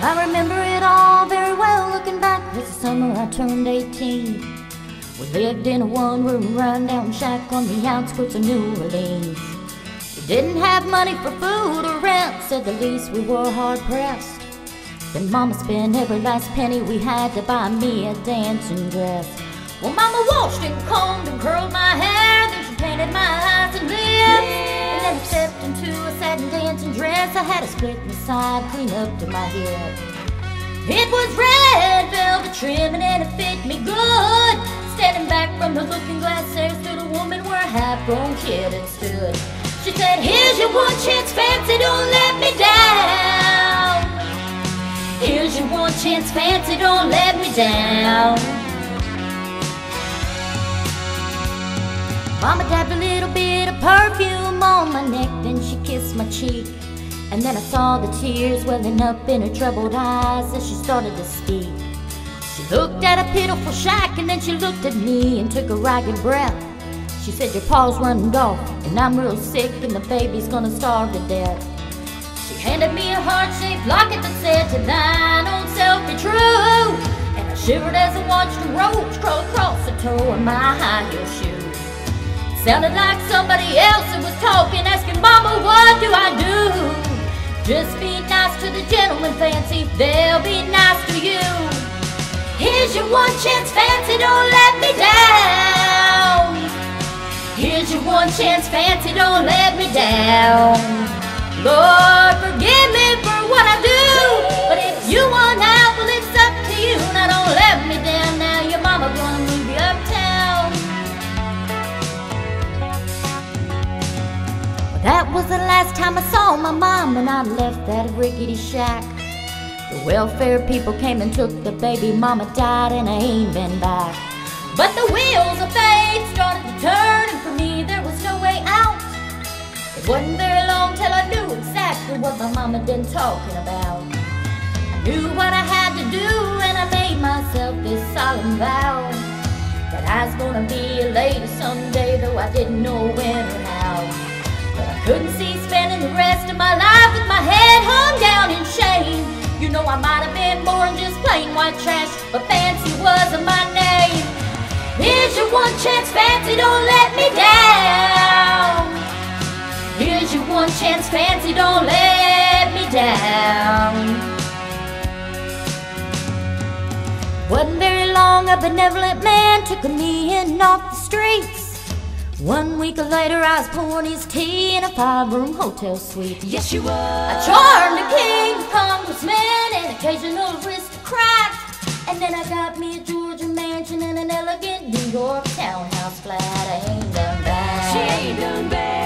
I remember it all very well. Looking back, it was the summer I turned 18. We lived in a one-room rundown shack on the outskirts of New Orleans. We didn't have money for food or rent, said the least we were hard-pressed. Then Mama spent every last penny we had to buy me a dancing dress. Well, Mama washed and combed and curled my hair, then she painted my eyes and lips. And then I stepped into a satin dancing dress. I had a split in the side, clean up to my hip. It was red velvet trimming and it fit me good. Standing back from the looking glass, there stood a woman where a half-grown kid had stood. She said, "Here's your one chance, fancy, don't let me down. Here's your one chance, fancy, don't let me down." Mama dabbed a little bit of perfume on my neck, then she kissed my cheek. And then I saw the tears welling up in her troubled eyes as she started to speak. She looked at a pitiful shack and then she looked at me and took a ragged breath. She said, "Your pa's running off and I'm real sick and the baby's gonna starve to death." She handed me a heart-shaped locket that said, "To thine own self be true." And I shivered as I watched a roach crawl across the toe of my high-heel shoe. Sounded like somebody else who was talking, asking, "Mama, what do I do?" "Just be nice to the gentleman, fancy, they'll be nice to you. Here's your one chance, fancy, don't let me down. Here's your one chance, fancy, don't let me down. Lord, forgive me for what I do, but if you want help, well, it's up to you. Now don't let me down now, your mama gonna move you uptown." That was the last time I saw my mom when I left that rickety shack. The welfare people came and took the baby. Mama died and I ain't been back. But the wheels of fate started to turn and for me there was no way out. It wasn't very long till I knew exactly what my mama been talking about. I knew what I had to do and I made myself this solemn vow that I was gonna be a lady someday, though I didn't know when or how. But I couldn't see spending the rest of my life with my head hung down in shame. You know I might have been born just plain white trash, but fancy wasn't my name. Here's your one chance, fancy, don't let me down. Here's your one chance, fancy, don't let me down. Wasn't very long, a benevolent man took me in off the streets. 1 week later I was pouring his tea in a 5-room hotel suite. Yes, you were. I charmed a king, a congressman, an occasional aristocrat. And then I got me a Georgia mansion and an elegant New York townhouse flat. I ain't done bad. She ain't done bad.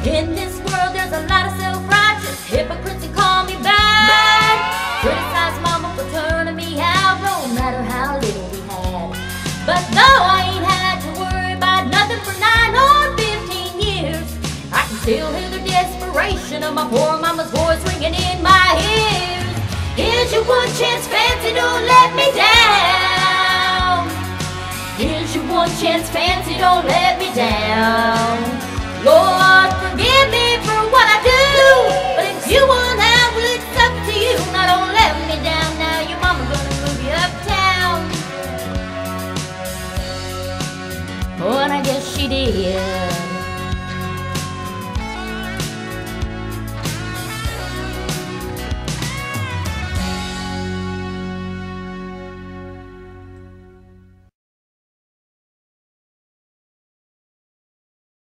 In this world there's a lot of self-righteous hypocrites who call me bad. Criticize mama for turning me out no matter how little we had. But though I ain't had to worry about nothing for 9 or 15 years, I can still hear the desperation of my poor mama's voice ringing in my ears. Here's your one chance, fancy, don't let me down. Here's your one chance, fancy, don't let me down. Lord, forgive me for what I do, but if you want help, well, it's up to you. Now don't let me down now, your mama gonna move you uptown. Oh, and I guess she did.